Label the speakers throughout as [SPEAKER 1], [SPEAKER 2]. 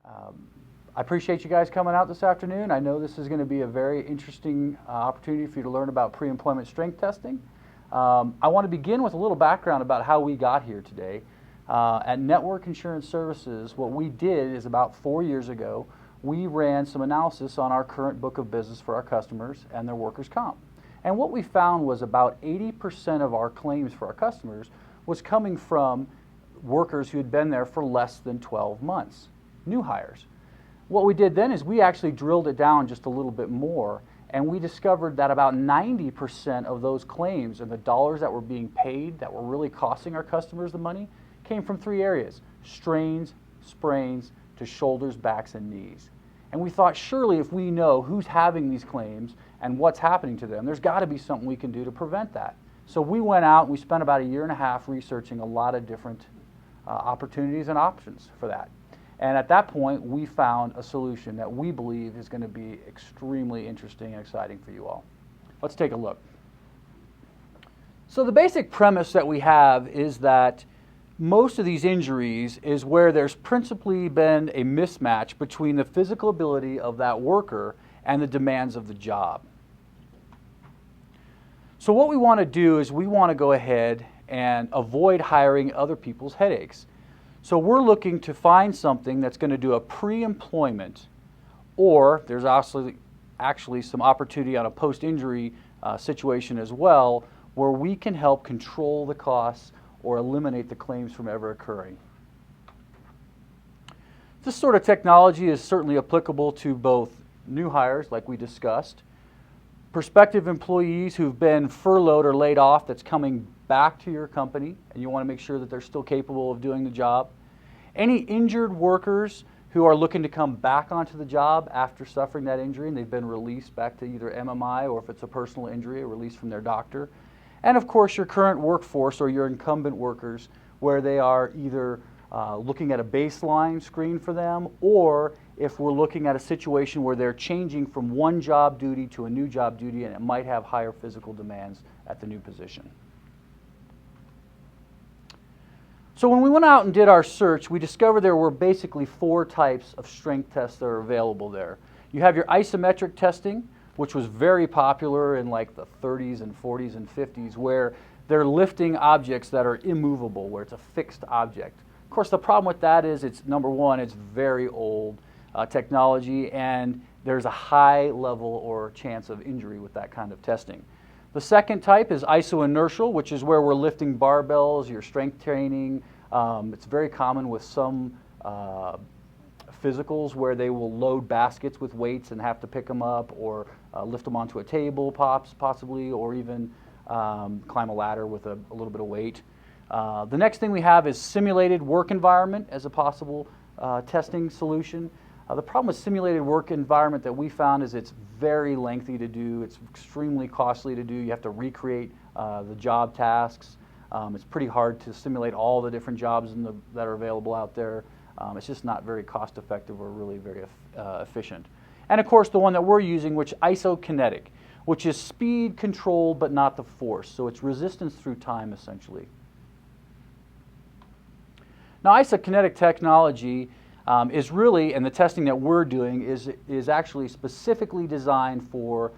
[SPEAKER 1] I appreciate you guys coming out this afternoon. I know this is going to be a very interesting opportunity for you to learn about pre-employment strength testing. I want to begin with a little background about how we got here today. At Network Insurance Services, what we did is about 4 years ago, we ran some analysis on our current book of business for our customers and their workers' comp. And what we found was about 80% of our claims for our customers was coming from workers who had been there for less than 12 months, new hires. What we did then is we actually drilled it down just a little bit more, and we discovered that about 90% of those claims and the dollars that were being paid that were really costing our customers the money came from 3 areas: strains, sprains, to shoulders, backs, and knees. And we thought, surely if we know who's having these claims and what's happening to them, there's got to be something we can do to prevent that. So we went out and we spent about 1.5 years researching a lot of different opportunities and options for that. And at that point, we found a solution that we believe is going to be extremely interesting and exciting for you all. Let's take a look. So the basic premise that we have is that most of these injuries is where there's principally been a mismatch between the physical ability of that worker and the demands of the job. So what we want to do is we want to go ahead and avoid hiring other people's headaches. So we're looking to find something that's going to do a pre-employment, or there's actually some opportunity on a post-injury situation as well, where we can help control the costs or eliminate the claims from ever occurring. This sort of technology is certainly applicable to both new hires, like we discussed, prospective employees who've been furloughed or laid off that's coming back to your company, and you want to make sure that they're still capable of doing the job. Any injured workers who are looking to come back onto the job after suffering that injury and they've been released back to either MMI, or if it's a personal injury, a release from their doctor. And of course, your current workforce or your incumbent workers, where they are either looking at a baseline screen for them, or if we're looking at a situation where they're changing from one job duty to a new job duty and it might have higher physical demands at the new position. So when we went out and did our search, we discovered there were basically 4 types of strength tests that are available there. You have your isometric testing, which was very popular in like the 30s and 40s and 50s, where they're lifting objects that are immovable, where it's a fixed object. Of course, the problem with that is it's, number one, it's very old technology, and there's a high level or chance of injury with that kind of testing. The second type is isoinertial, which is where we're lifting barbells, your strength training. It's very common with some physicals where they will load baskets with weights and have to pick them up, or lift them onto a table possibly, or even climb a ladder with a little bit of weight. The next thing we have is simulated work environment as a possible testing solution. The problem with simulated work environment that we found is it's very lengthy to do. It's extremely costly to do. You have to recreate the job tasks. It's pretty hard to simulate all the different jobs that are available out there. It's just not very cost effective or really very efficient. And of course, the one that we're using, which isokinetic, which is speed control but not the force. So it's resistance through time, essentially. Now, isokinetic technology is really, and the testing that we're doing is actually specifically designed for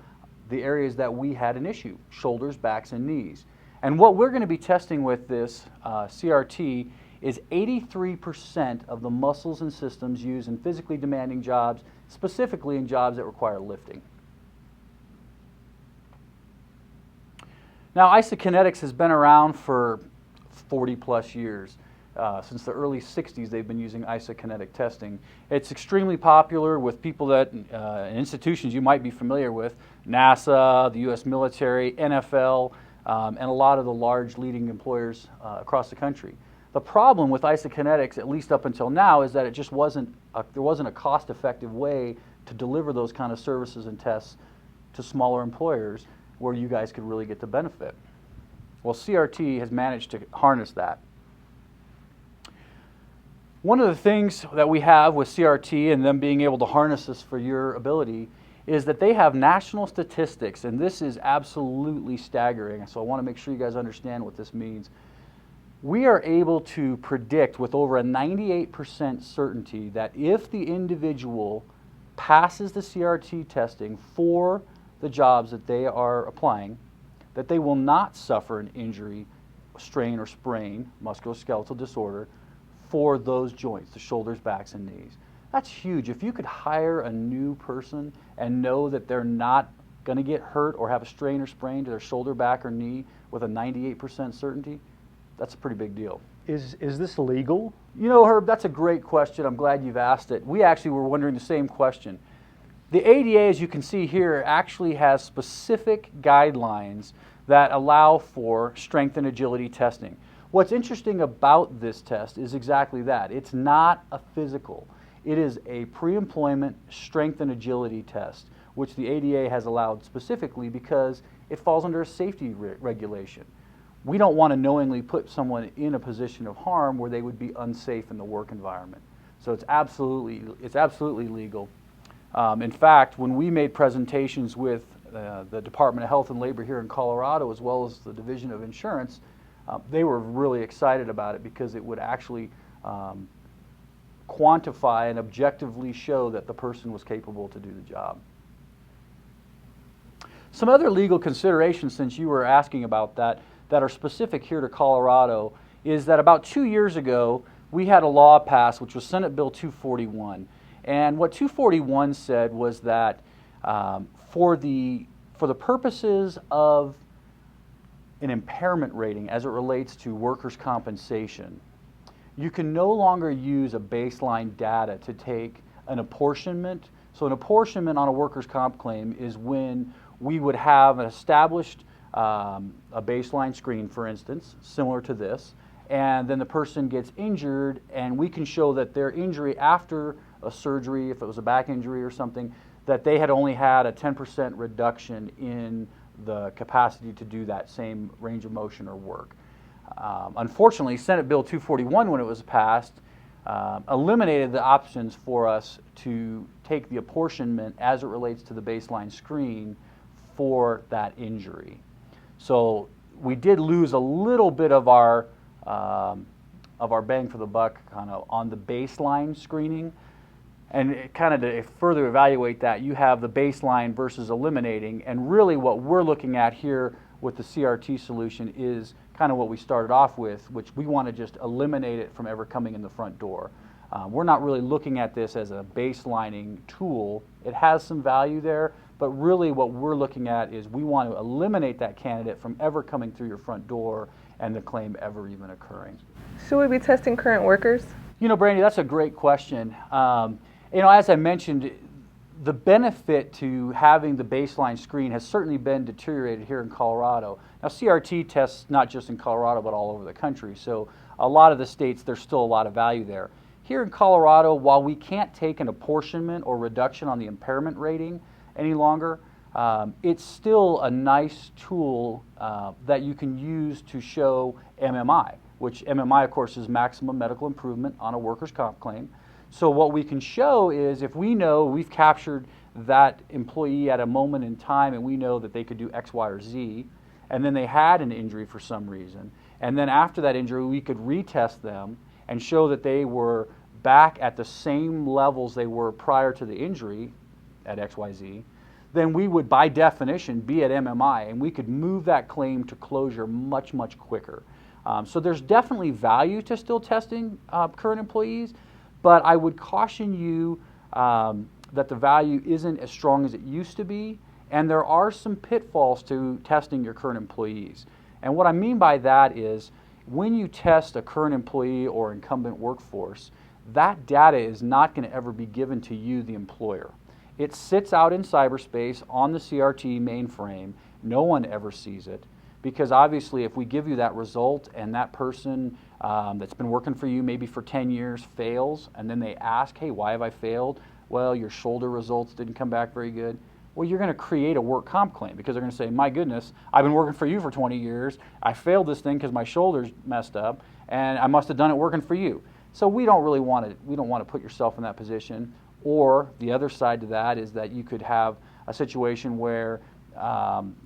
[SPEAKER 1] the areas that we had an issue: shoulders, backs, and knees. And what we're going to be testing with this CRT is 83% of the muscles and systems used in physically demanding jobs, specifically in jobs that require lifting. Now, isokinetics has been around for 40 plus years. Since the early 60s, they've been using isokinetic testing. It's extremely popular with people that, institutions you might be familiar with: NASA, the U.S. military, NFL, and a lot of the large leading employers across the country. The problem with isokinetics, at least up until now, is that it just there wasn't a cost-effective way to deliver those kind of services and tests to smaller employers where you guys could really get the benefit. Well, CRT has managed to harness that. One of the things that we have with CRT and them being able to harness this for your ability is that they have national statistics, and this is absolutely staggering, so I want to make sure you guys understand what this means. we are able to predict with over a 98% certainty that if the individual passes the CRT testing for the jobs that they are applying, that they will not suffer an injury, strain or sprain, musculoskeletal disorder, for those joints, the shoulders, backs, and knees. That's huge. If you could hire a new person and know that they're not going to get hurt or have a strain or sprain to their shoulder, back, or knee with a 98% certainty, that's a pretty big deal.
[SPEAKER 2] Is this legal?
[SPEAKER 1] You know, Herb, that's a great question. I'm glad you've asked it. We actually were wondering the same question. The ADA, as you can see here, actually has specific guidelines that allow for strength and agility testing. What's interesting about this test is exactly that. It's not a physical. It is a pre-employment strength and agility test, which the ADA has allowed specifically because it falls under a safety regulation. We don't want to knowingly put someone in a position of harm where they would be unsafe in the work environment. So it's absolutely legal. In fact, when we made presentations with the Department of Health and Labor here in Colorado, as well as the Division of Insurance, they were really excited about it because it would actually quantify and objectively show that the person was capable to do the job. Some other legal considerations, since you were asking about that are specific here to Colorado, is that about 2 years ago, we had a law passed, which was Senate Bill 241. And what 241 said was that for the purposes of an impairment rating as it relates to workers' compensation, you can no longer use a baseline data to take an apportionment. So an apportionment on a workers' comp claim is when we would have an established a baseline screen, for instance, similar to this, and then the person gets injured, and we can show that their injury after a surgery, if it was a back injury or something, that they had only had a 10% reduction in the capacity to do that same range of motion or work. Unfortunately, Senate Bill 241, when it was passed, eliminated the options for us to take the apportionment as it relates to the baseline screen for that injury. So we did lose a little bit of our bang for the buck kind of on the baseline screening. And kind of to further evaluate that, you have the baseline versus eliminating, and really what we're looking at here with the CRT solution is kind of what we started off with, which we want to just eliminate it from ever coming in the front door. We're not really looking at this as a baselining tool. It has some value there, but really what we're looking at is we want to eliminate that candidate from ever coming through your front door and the claim ever even occurring.
[SPEAKER 3] Should we be testing current workers?
[SPEAKER 1] You know, Brandy, that's a great question. You know, as I mentioned, the benefit to having the baseline screen has certainly been deteriorated here in Colorado. Now, CRT tests not just in Colorado, but all over the country. So a lot of the states, there's still a lot of value there. Here in Colorado, while we can't take an apportionment or reduction on the impairment rating any longer, it's still a nice tool that you can use to show MMI, which MMI, of course, is maximum medical improvement on a workers' comp claim. So what we can show is if we know we've captured that employee at a moment in time and we know that they could do X, Y, or Z, and then they had an injury for some reason, and then after that injury we could retest them and show that they were back at the same levels they were prior to the injury at X, Y, Z, then we would by definition be at MMI and we could move that claim to closure much, much quicker. So there's definitely value to still testing current employees, but I would caution you that the value isn't as strong as it used to be, and there are some pitfalls to testing your current employees. And what I mean by that is when you test a current employee or incumbent workforce, that data is not going to ever be given to you, the employer. It sits out in cyberspace on the CRT mainframe. No one ever sees it, because obviously if we give you that result and that person that's been working for you maybe for 10 years fails, and then they ask, hey, why have I failed? Well, your shoulder results didn't come back very good. Well, you're going to create a work comp claim because they're going to say, my goodness, I've been working for you for 20 years. I failed this thing because my shoulder's messed up, and I must have done it working for you. So we don't want to put yourself in that position. Or the other side to that is that you could have a situation where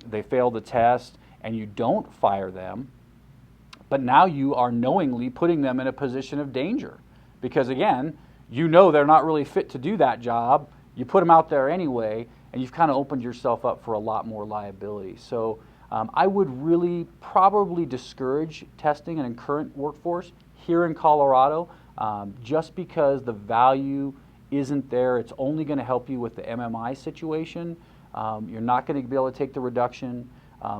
[SPEAKER 1] they fail the test and you don't fire them, but now you are knowingly putting them in a position of danger. Because again, you know they're not really fit to do that job. You put them out there anyway, and you've kind of opened yourself up for a lot more liability. So I would really probably discourage testing an current workforce here in Colorado, just because the value isn't there. It's only going to help you with the MMI situation. You're not going to be able to take the reduction.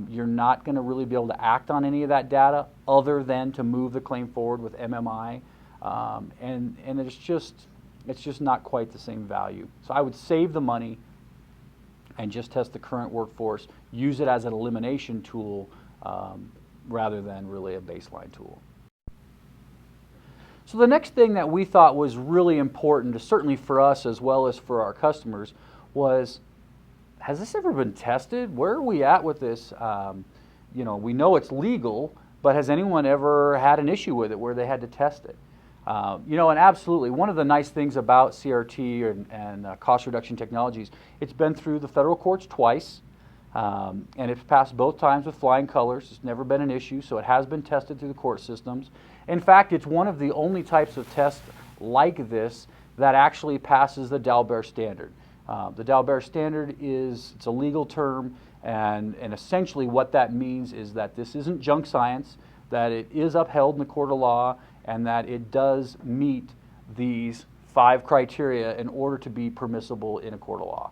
[SPEAKER 1] You're not going to really be able to act on any of that data other than to move the claim forward with MMI. And it's just not quite the same value. So I would save the money and just test the current workforce, use it as an elimination tool rather than really a baseline tool. So the next thing that we thought was really important, certainly for us as well as for our customers, was, has this ever been tested? Where are we at with this? You know, we know it's legal, but has anyone ever had an issue with it where they had to test it? You know, and absolutely, one of the nice things about CRT and cost reduction technologies, it's been through the federal courts twice, and it's passed both times with flying colors. It's never been an issue, so it has been tested through the court systems. In fact, it's one of the only types of tests like this that actually passes the Dalbert standard. The Dalbert standard it's a legal term, and essentially what that means is that this isn't junk science, that it is upheld in the court of law, and that it does meet these 5 criteria in order to be permissible in a court of law.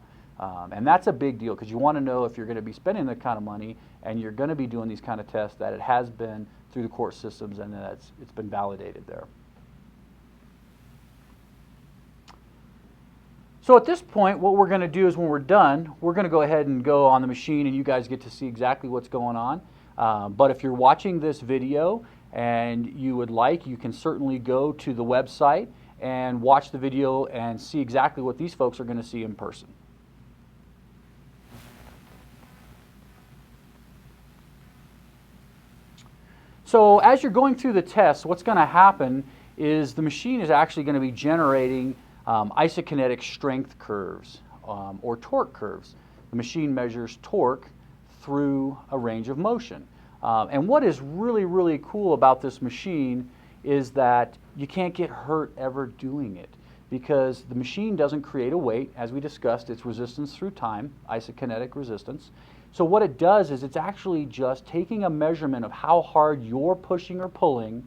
[SPEAKER 1] And that's a big deal, because you want to know if you're going to be spending that kind of money and you're going to be doing these kind of tests, that it has been through the court systems and that it's been validated there. So at this point, what we're going to do is, when we're done, we're going to go ahead and go on the machine and you guys get to see exactly what's going on. But if you're watching this video and you would like, you can certainly go to the website and watch the video and see exactly what these folks are going to see in person. So as you're going through the test, what's going to happen is the machine is actually going to be generating isokinetic strength curves or torque curves. The machine measures torque through a range of motion. And what is really, really cool about this machine is that you can't get hurt ever doing it, because the machine doesn't create a weight. As we discussed, it's resistance through time, isokinetic resistance. So what it does is it's actually just taking a measurement of how hard you're pushing or pulling,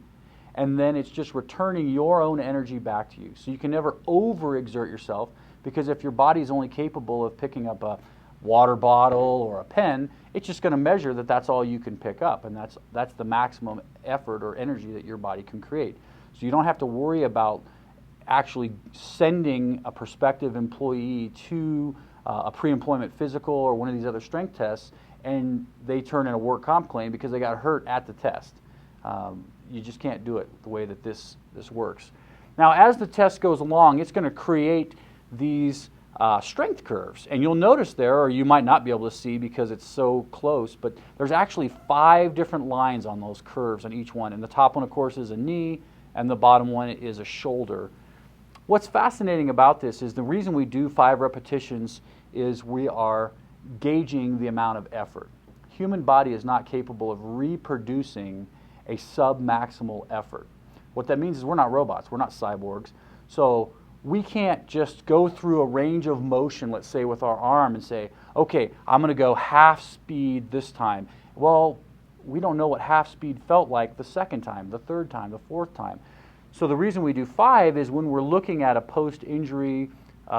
[SPEAKER 1] and then it's just returning your own energy back to you. So you can never overexert yourself, because if your body is only capable of picking up a water bottle or a pen, it's just going to measure that that's all you can pick up, and that's the maximum effort or energy that your body can create. So you don't have to worry about actually sending a prospective employee to a pre-employment physical or one of these other strength tests and they turn in a work comp claim because they got hurt at the test. You just can't do it the way that this works. Now, as the test goes along, it's going to create these strength curves, and you'll notice there, or you might not be able to see because it's so close, but there's actually 5 different lines on those curves on each one, and the top one, of course, is a knee, and the bottom one is a shoulder. What's fascinating about this is the reason we do 5 repetitions is we are gauging the amount of effort. Human body is not capable of reproducing a sub-maximal effort. What that means is we're not robots, we're not cyborgs, so we can't just go through a range of motion, let's say with our arm, and say, okay, I'm going to go half speed this time. Well, we don't know what half speed felt like the second time, the third time, the fourth time. So the reason we do 5 is when we're looking at a post-injury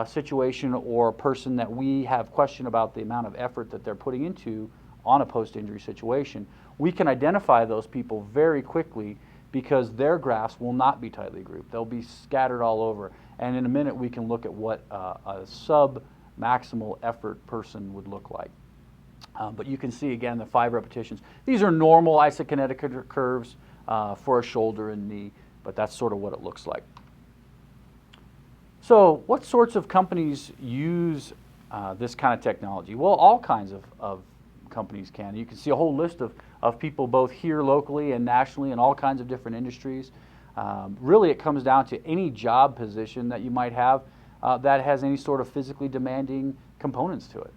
[SPEAKER 1] situation or a person that we have question about the amount of effort that they're putting into on a post-injury situation, we can identify those people very quickly because their graphs will not be tightly grouped. They'll be scattered all over. And in a minute, we can look at what a sub-maximal effort person would look like. But you can see, again, the 5 repetitions. These are normal isokinetic curves for a shoulder and knee, but that's sort of what it looks like. So what sorts of companies use this kind of technology? Well, all kinds of companies can. You can see a whole list of people both here locally and nationally in all kinds of different industries. Really, it comes down to any job position that you might have that has any sort of physically demanding components to it.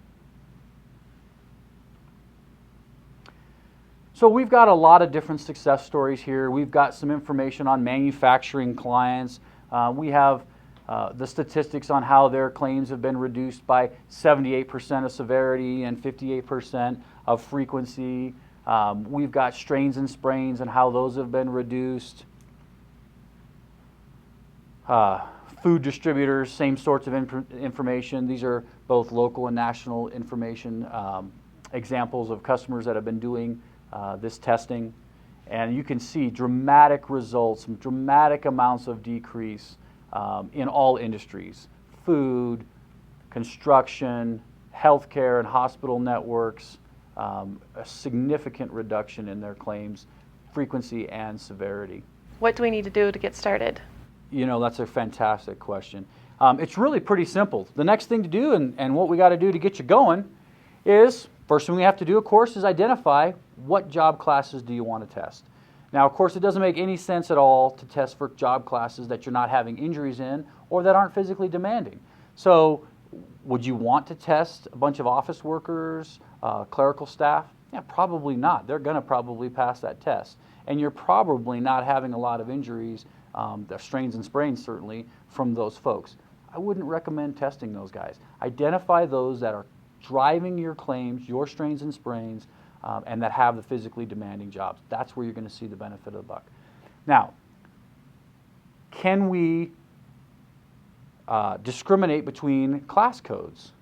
[SPEAKER 1] So we've got a lot of different success stories here. We've got some information on manufacturing clients. We have the statistics on how their claims have been reduced by 78% of severity and 58% of frequency. We've got strains and sprains and how those have been reduced. Food distributors, same sorts of information. These are both local and national information, examples of customers that have been doing this testing. And you can see dramatic results, dramatic amounts of decrease in all industries: food, construction, healthcare and hospital networks, a significant reduction in their claims frequency and severity.
[SPEAKER 4] What do we need to do to get started?
[SPEAKER 1] You know, that's a fantastic question. It's really pretty simple. The next thing to do and what we got to do to get you going is, first thing we have to do, of course, is identify what job classes do you want to test. Now, of course, it doesn't make any sense at all to test for job classes that you're not having injuries in or that aren't physically demanding. So would you want to test a bunch of office workers, clerical staff? Yeah, probably not. They're going to probably pass that test. And you're probably not having a lot of injuries, the strains and sprains certainly, from those folks. I wouldn't recommend testing those guys. Identify those that are driving your claims, your strains and sprains, and that have the physically demanding jobs. That's where you're going to see the benefit of the buck. Now, can we discriminate between class codes?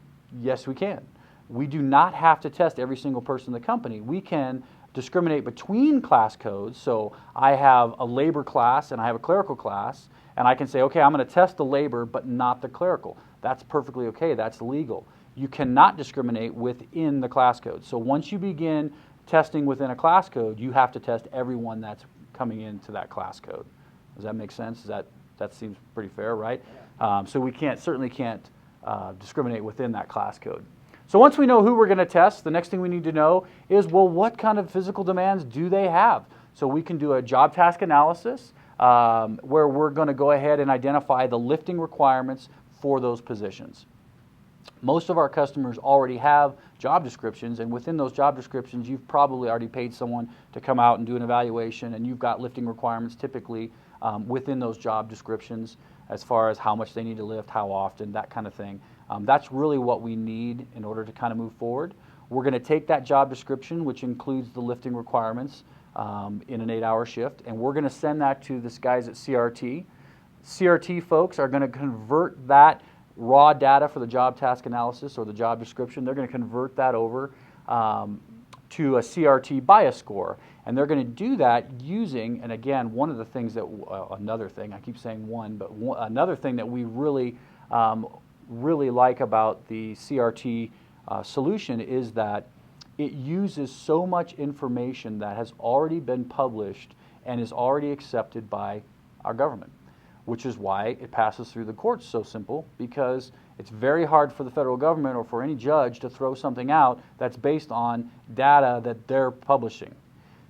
[SPEAKER 1] Yes, we can. We do not have to test every single person in the company. We can discriminate between class codes. So I have a labor class and I have a clerical class, and I can say, okay, I'm going to test the labor but not the clerical. That's perfectly okay. That's legal. You cannot discriminate within the class code. So once you begin testing within a class code, you have to test everyone that's coming into that class code. Does that make sense? That seems pretty fair, right? So we certainly can't discriminate within that class code. So once we know who we're going to test, the next thing we need to know is, well, what kind of physical demands do they have? So we can do a job task analysis where we're going to go ahead and identify the lifting requirements for those positions. Most of our customers already have job descriptions, and within those job descriptions, you've probably already paid someone to come out and do an evaluation, and you've got lifting requirements typically within those job descriptions as far as how much they need to lift, how often, that kind of thing. That's really what we need in order to kind of move forward. We're going to take that job description, which includes the lifting requirements in an 8-hour shift, and we're going to send that to the guys at CRT. CRT folks are going to convert that raw data for the job task analysis or the job description. They're going to convert that over to a CRT bias score. And they're going to do that using, and again, one of the things that, another thing, I keep saying one, but another thing that we really like about the CRT solution is that it uses so much information that has already been published and is already accepted by our government, which is why it passes through the courts so simple, because it's very hard for the federal government or for any judge to throw something out that's based on data that they're publishing.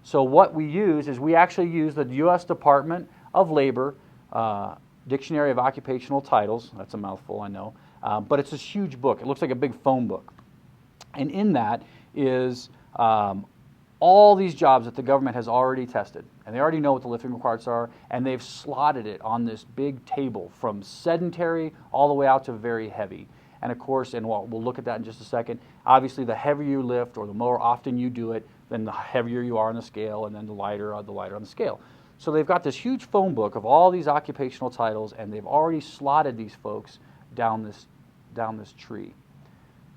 [SPEAKER 1] So what we use is we actually use the U.S. Department of Labor Dictionary of Occupational Titles. That's a mouthful, I know. But it's this huge book. It looks like a big phone book. And in that is all these jobs that the government has already tested. And they already know what the lifting requirements are. And they've slotted it on this big table from sedentary all the way out to very heavy. And of course, and we'll look at that in just a second, obviously the heavier you lift or the more often you do it, then the heavier you are on the scale, and then the lighter on the scale. So they've got this huge phone book of all these occupational titles, and they've already slotted these folks down this tree.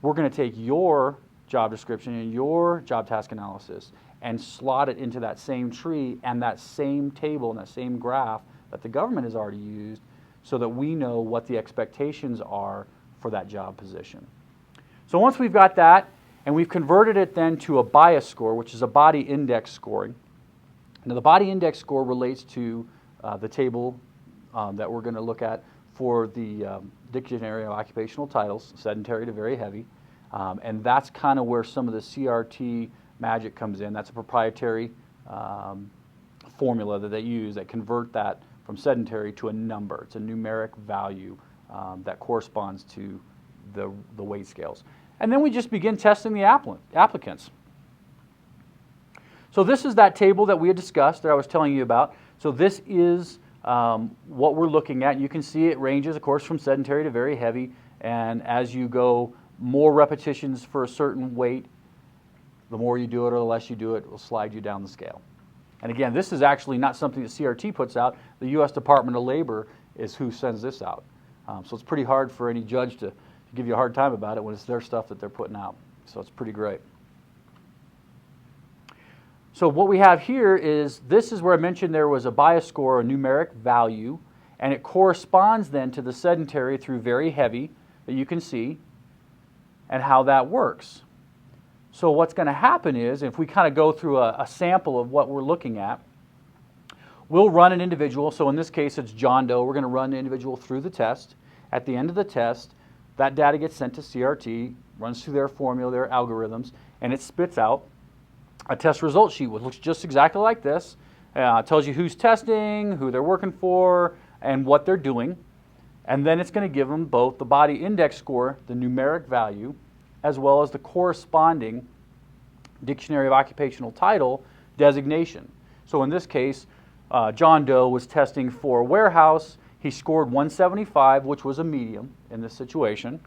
[SPEAKER 1] We're going to take your job description and your job task analysis and slot it into that same tree and that same table and that same graph that the government has already used so that we know what the expectations are for that job position. So once we've got that, and we've converted it then to a bias score, which is a body index scoring. Now the body index score relates to the table that we're going to look at for the Dictionary of Occupational Titles, sedentary to very heavy. And that's kind of where some of the CRT magic comes in. That's a proprietary formula that they use that convert that from sedentary to a number. It's a numeric value that corresponds to the weight scales. And then we just begin testing the applicants. So this is that table that we had discussed that I was telling you about. So this is what we're looking at. You can see it ranges, of course, from sedentary to very heavy. And as you go more repetitions for a certain weight, the more you do it or the less you do it will slide you down the scale. And again, this is actually not something that CRT puts out. The U.S. Department of Labor is who sends this out. So it's pretty hard for any judge to give you a hard time about it when it's their stuff that they're putting out. So it's pretty great. So what we have here is, this is where I mentioned there was a bias score, a numeric value, and it corresponds then to the sedentary through very heavy that you can see, and how that works. So what's going to happen is, if we kind of go through a sample of what we're looking at, we'll run an individual. So in this case, it's John Doe. We're going to run the individual through the test. At the end of the test, that data gets sent to CRT, runs through their formula, their algorithms, and it spits out a test result sheet, which looks just exactly like this. It tells you who's testing, who they're working for, and what they're doing. And then it's going to give them both the body index score, the numeric value, as well as the corresponding Dictionary of Occupational Title designation. So in this case, John Doe was testing for warehouse. He scored 175, which was a medium in this situation.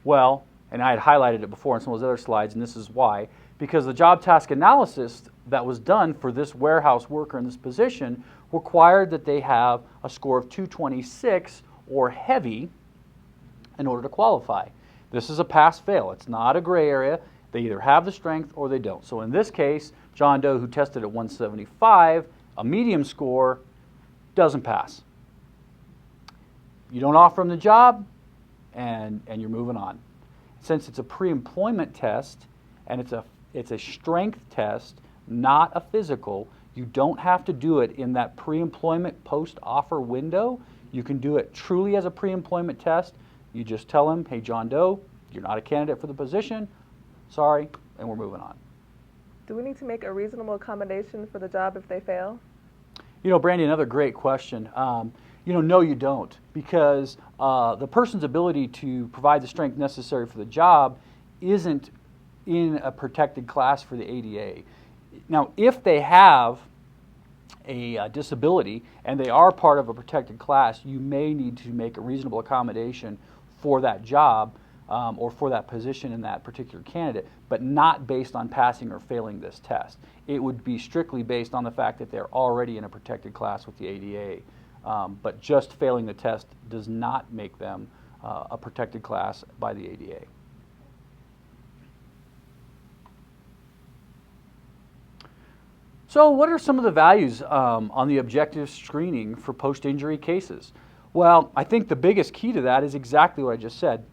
[SPEAKER 1] Well, and I had highlighted it before in some of those other slides, and this is why. Because the job task analysis that was done for this warehouse worker in this position required that they have a score of 226 or heavy in order to qualify. This is a pass-fail. It's not a gray area. They either have the strength or they don't. So in this case, John Doe, who tested at 175, a medium score, doesn't pass. You don't offer him the job, and you're moving on. Since it's a pre-employment test and it's a strength test, not a physical, you don't have to do it in that pre-employment post-offer window. You can do it truly as a pre-employment test. You just tell him, hey, John Doe, you're not a candidate for the position. Sorry, and we're moving on.
[SPEAKER 3] Do we need to make a reasonable accommodation for the job if they fail?
[SPEAKER 1] You know, Brandy, another great question. No, you don't, because the person's ability to provide the strength necessary for the job isn't in a protected class for the ADA. Now, if they have a disability and they are part of a protected class, you may need to make a reasonable accommodation for that job or for that position in that particular candidate, but not based on passing or failing this test. It would be strictly based on the fact that they're already in a protected class with the ADA. But just failing the test does not make them a protected class by the ADA. So what are some of the values on the objective screening for post-injury cases? Well, I think the biggest key to that is exactly what I just said.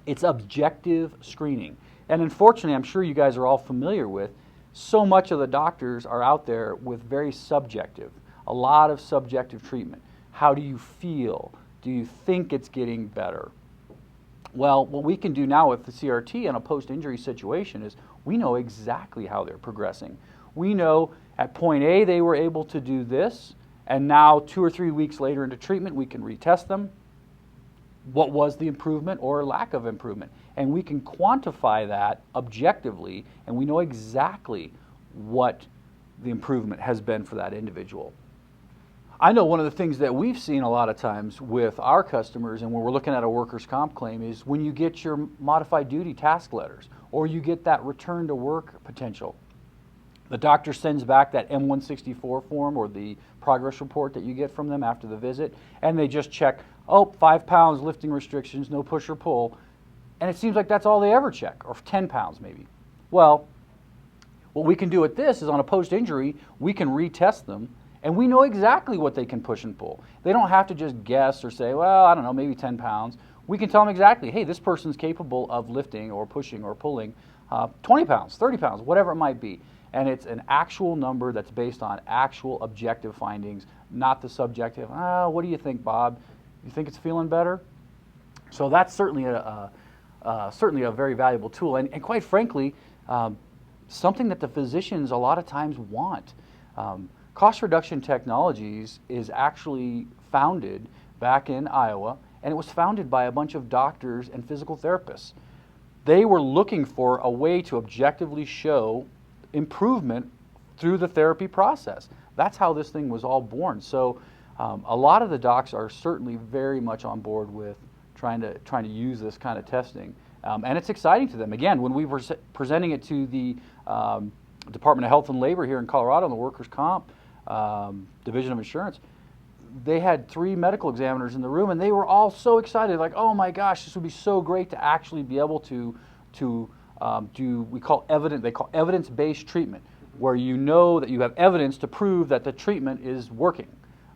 [SPEAKER 1] It's objective screening. And unfortunately, I'm sure you guys are all familiar with, so much of the doctors are out there with very subjective, a lot of subjective treatment. How do you feel? Do you think it's getting better? Well, what we can do now with the CRT in a post-injury situation is we know exactly how they're progressing. We know at point A they were able to do this, and now 2 or 3 weeks later into treatment we can retest them. What was the improvement or lack of improvement? And we can quantify that objectively, and we know exactly what the improvement has been for that individual. I know one of the things that we've seen a lot of times with our customers and when we're looking at a workers' comp claim is when you get your modified duty task letters or you get that return to work potential. The doctor sends back that M164 form or the progress report that you get from them after the visit, and they just check, 5 pounds lifting restrictions, no push or pull, and it seems like that's all they ever check, or 10 pounds maybe. Well, what we can do with this is on a post-injury, we can retest them, and we know exactly what they can push and pull. They don't have to just guess or say, well, I don't know, maybe 10 pounds. We can tell them exactly, hey, this person's capable of lifting or pushing or pulling 20 pounds, 30 pounds, whatever it might be. And it's an actual number that's based on actual objective findings, not the subjective, what do you think, Bob? You think it's feeling better? So that's certainly a very valuable tool. And quite frankly, something that the physicians a lot of times want. Cost Reduction Technologies is actually founded back in Iowa, and it was founded by a bunch of doctors and physical therapists. They were looking for a way to objectively show improvement through the therapy process. That's how this thing was all born. So a lot of the docs are certainly very much on board with trying to use this kind of testing. And it's exciting to them. Again, when we were presenting it to the Department of Health and Labor here in Colorado, the Workers' Comp Division of Insurance, they had 3 medical examiners in the room, and they were all so excited, like, oh my gosh, this would be so great to actually be able to do, they call evidence-based treatment, where you know that you have evidence to prove that the treatment is working.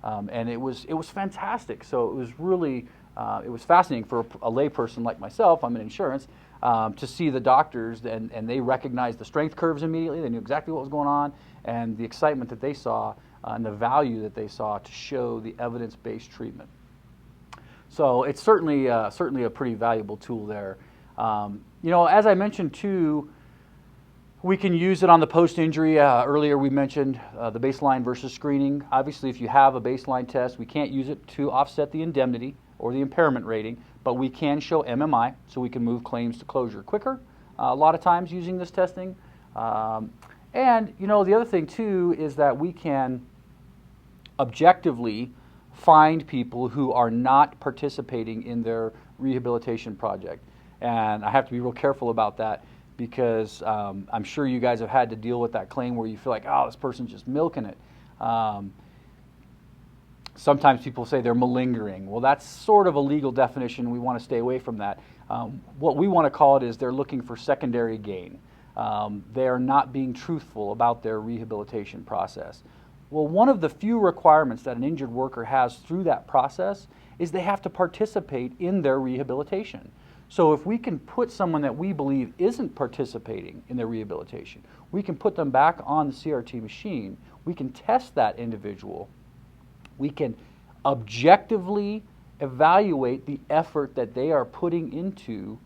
[SPEAKER 1] And it was fantastic. So it was really, it was fascinating for a layperson like myself, I'm in insurance, to see the doctors, and they recognized the strength curves immediately. They knew exactly what was going on, and the excitement that they saw and the value that they saw to show the evidence-based treatment. So it's certainly a pretty valuable tool there. You know, as I mentioned too, we can use it on the post-injury. Earlier we mentioned the baseline versus screening. Obviously, if you have a baseline test, we can't use it to offset the indemnity or the impairment rating, but we can show MMI, so we can move claims to closure quicker, a lot of times using this testing. And you know, the other thing too is that we can objectively find people who are not participating in their rehabilitation project. And I have to be real careful about that, because I'm sure you guys have had to deal with that claim where you feel like, oh, this person's just milking it. Sometimes people say they're malingering. Well, that's sort of a legal definition. We want to stay away from that. What we want to call it is they're looking for secondary gain. They are not being truthful about their rehabilitation process. Well, one of the few requirements that an injured worker has through that process is they have to participate in their rehabilitation. So if we can put someone that we believe isn't participating in their rehabilitation, we can put them back on the CRT machine, we can test that individual, we can objectively evaluate the effort that they are putting into,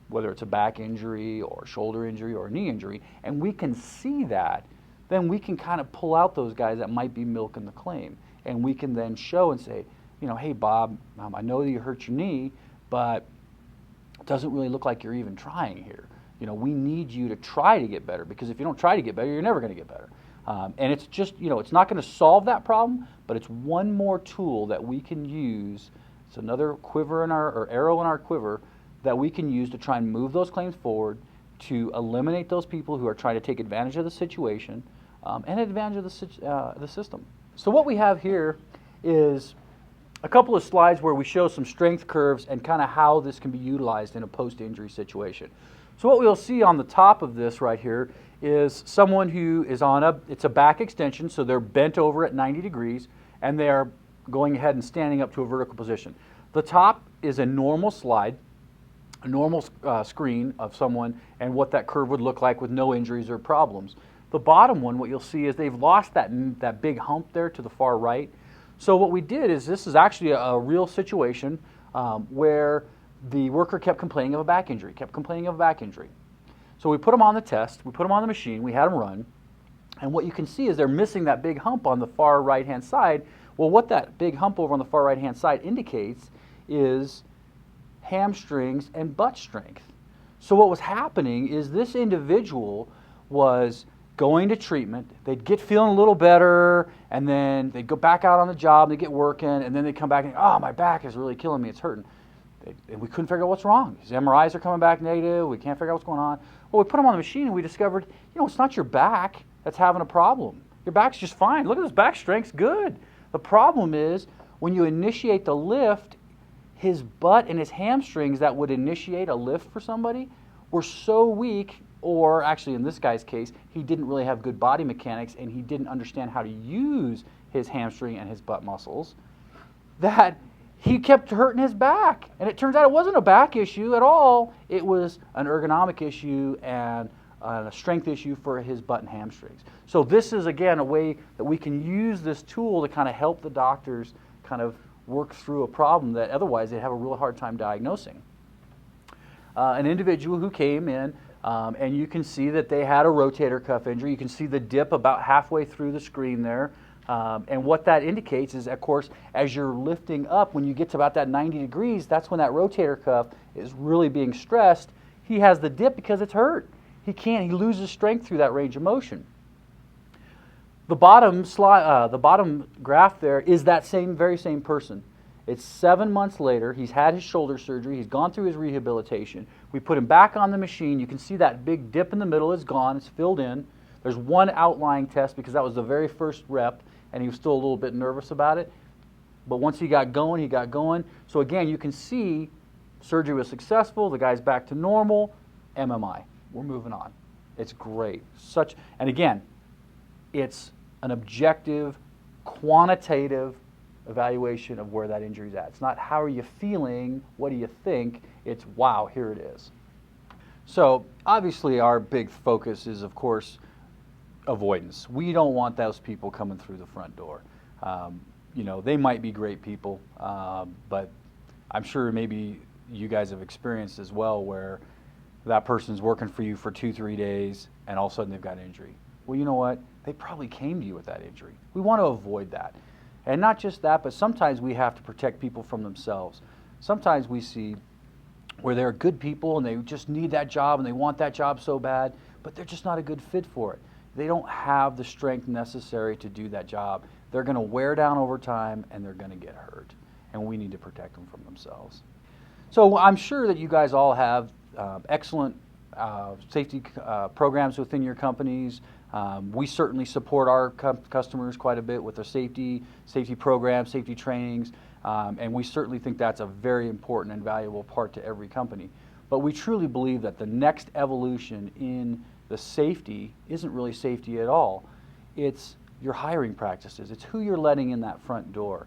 [SPEAKER 1] whether it's a back injury or shoulder injury or knee injury, and we can see that, then we can kind of pull out those guys that might be milking the claim. And we can then show and say, you know, hey Bob, I know that you hurt your knee, but it doesn't really look like you're even trying here. You know, we need you to try to get better, because if you don't try to get better, you're never going to get better. And it's just, you know, it's not going to solve that problem, but it's one more tool that we can use. It's another quiver in our, or arrow in our quiver, that we can use to try and move those claims forward, to eliminate those people who are trying to take advantage of the situation and advantage of the system. So what we have here is a couple of slides where we show some strength curves and kind of how this can be utilized in a post-injury situation. So what we'll see on the top of this right here is someone who is on it's a back extension, so they're bent over at 90 degrees, and they are going ahead and standing up to a vertical position. The top is a normal slide, a normal screen of someone and what that curve would look like with no injuries or problems. The bottom one, what you'll see is they've lost that big hump there to the far right. So what we did is, this is actually a real situation where the worker kept complaining of a back injury, So we put them on the test, we put them on the machine, we had them run, and what you can see is they're missing that big hump on the far right-hand side. Well, what that big hump over on the far right-hand side indicates is hamstrings and butt strength. So what was happening is this individual was going to treatment, they'd get feeling a little better, and then they'd go back out on the job, they'd get working, and then they'd come back and, oh, my back is really killing me, it's hurting. And we couldn't figure out what's wrong. His MRIs are coming back negative, we can't figure out what's going on. Well, we put him on the machine and we discovered, you know, it's not your back that's having a problem. Your back's just fine. Look at his back strength's good. The problem is, when you initiate the lift, his butt and his hamstrings that would initiate a lift for somebody were so weak, or actually in this guy's case, he didn't really have good body mechanics and he didn't understand how to use his hamstring and his butt muscles, that he kept hurting his back. And it turns out it wasn't a back issue at all. It was an ergonomic issue and a strength issue for his butt and hamstrings. So this is, again, a way that we can use this tool to kind of help the doctors kind of work through a problem that otherwise they'd have a real hard time diagnosing. An individual who came in, and you can see that they had a rotator cuff injury. You can see the dip about halfway through the screen there. And what that indicates is, of course, as you're lifting up, when you get to about that 90 degrees, that's when that rotator cuff is really being stressed. He has the dip because it's hurt. He can't. He loses strength through that range of motion. The bottom graph there is that very same person. It's 7 months later. He's had his shoulder surgery. He's gone through his rehabilitation. We put him back on the machine. You can see that big dip in the middle is gone. It's filled in. There's one outlying test because that was the very first rep, and he was still a little bit nervous about it. But once he got going, he got going. So again, you can see surgery was successful. The guy's back to normal. MMI. We're moving on. It's great. And again, it's an objective, quantitative evaluation of where that injury's at. It's not how are you feeling, what do you think, it's wow, here it is. So obviously our big focus is, of course, avoidance. We don't want those people coming through the front door. They might be great people, but I'm sure maybe you guys have experienced as well where that person's working for you for 2-3 days and all of a sudden they've got an injury. Well, you know what? They probably came to you with that injury. We want to avoid that. And not just that, but sometimes we have to protect people from themselves. Sometimes we see where they're good people and they just need that job and they want that job so bad, but they're just not a good fit for it. They don't have the strength necessary to do that job. They're going to wear down over time and they're going to get hurt. And we need to protect them from themselves. So I'm sure that you guys all have excellent safety programs within your companies. We certainly support our customers quite a bit with their safety programs, safety trainings, and we certainly think that's a very important and valuable part to every company. But we truly believe that the next evolution in the safety isn't really safety at all. It's your hiring practices. It's who you're letting in that front door.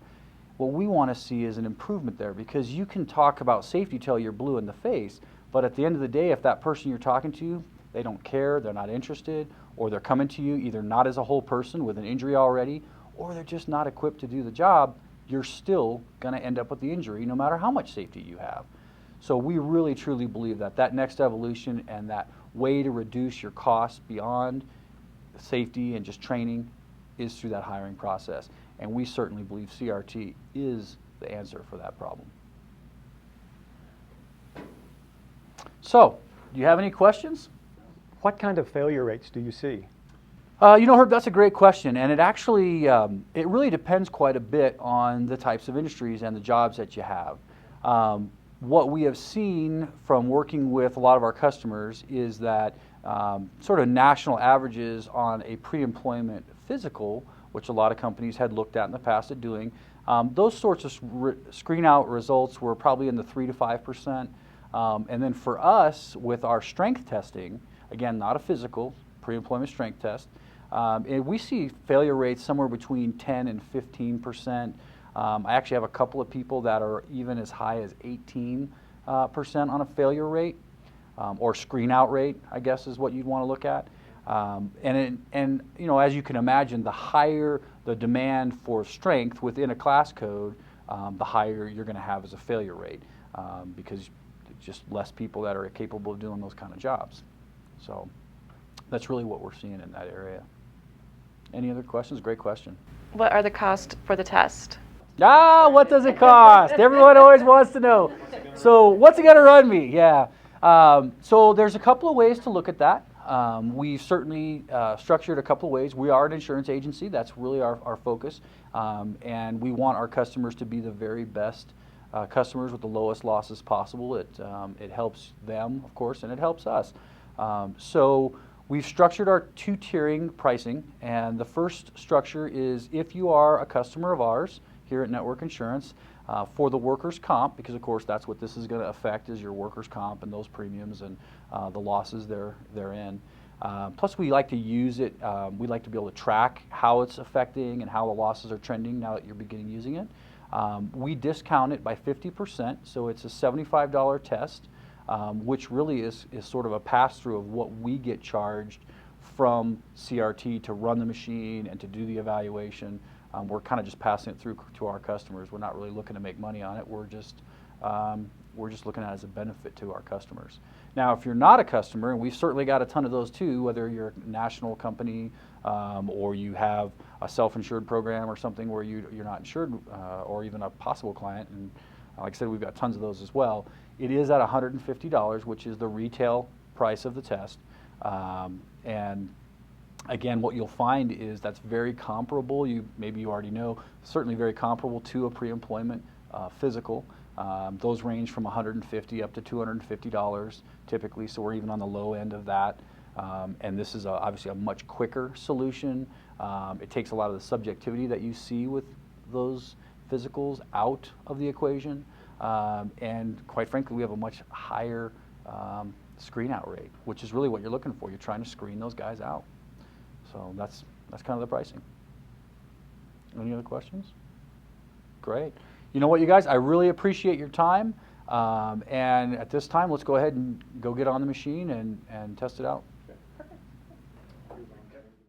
[SPEAKER 1] What we want to see is an improvement there, because you can talk about safety till you're blue in the face, but at the end of the day, if that person you're talking to, they don't care, they're not interested, or they're coming to you either not as a whole person with an injury already, or they're just not equipped to do the job, you're still going to end up with the injury no matter how much safety you have. So we really truly believe that that next evolution and that way to reduce your costs beyond safety and just training is through that hiring process. And we certainly believe CRT is the answer for that problem. So, do you have any questions?
[SPEAKER 2] What kind of failure rates do you see?
[SPEAKER 1] Herb, that's a great question, and it actually, it really depends quite a bit on the types of industries and the jobs that you have. What we have seen from working with a lot of our customers is that sort of national averages on a pre-employment physical, which a lot of companies had looked at in the past at doing, those sorts of screen out results were probably in the 3 to 5%. And then for us, with our strength testing, again, not a physical, pre-employment strength test, and we see failure rates somewhere between 10 and 15%. I actually have a couple of people that are even as high as 18% on a failure rate, or screen out rate, I guess is what you'd want to look at. And as you can imagine, the higher the demand for strength within a class code, the higher you're going to have as a failure rate, because just less people that are capable of doing those kind of jobs. So that's really what we're seeing in that area. Any other questions? Great question.
[SPEAKER 4] What are the costs for the test?
[SPEAKER 1] What does it cost? Everyone always wants to know. So what's it going to run me? Yeah. So there's a couple of ways to look at that. We've certainly structured a couple of ways. We are an insurance agency. That's really our focus. And we want our customers to be the very best customers with the lowest losses possible. It helps them, of course, and it helps us. So we've structured our two-tiering pricing, and the first structure is if you are a customer of ours here at Network Insurance for the workers' comp, because of course that's what this is going to affect, is your workers' comp and those premiums and the losses therein. Plus we like to use it, we like to be able to track how it's affecting and how the losses are trending now that you're beginning using it. We discount it by 50%, so it's a $75 test, which really is sort of a pass-through of what we get charged from CRT to run the machine and to do the evaluation. We're kind of just passing it through to our customers. We're not really looking to make money on it. We're just looking at it as a benefit to our customers. Now, if you're not a customer, and we've certainly got a ton of those too, whether you're a national company or you have a self-insured program or something where you're not insured, or even a possible client, and like I said, we've got tons of those as well. It is at $150, which is the retail price of the test. And again, what you'll find is that's very comparable. Maybe you already know, certainly very comparable to a pre-employment physical. Those range from $150 up to $250 typically, so we're even on the low end of that. And this is obviously a much quicker solution. It takes a lot of the subjectivity that you see with those physicals out of the equation. And quite frankly, we have a much higher screen out rate, which is really what you're looking for. You're trying to screen those guys out. So that's kind of the pricing. Any other questions? Great. You know what, you guys, I really appreciate your time. And at this time, let's go ahead and go get on the machine and test it out.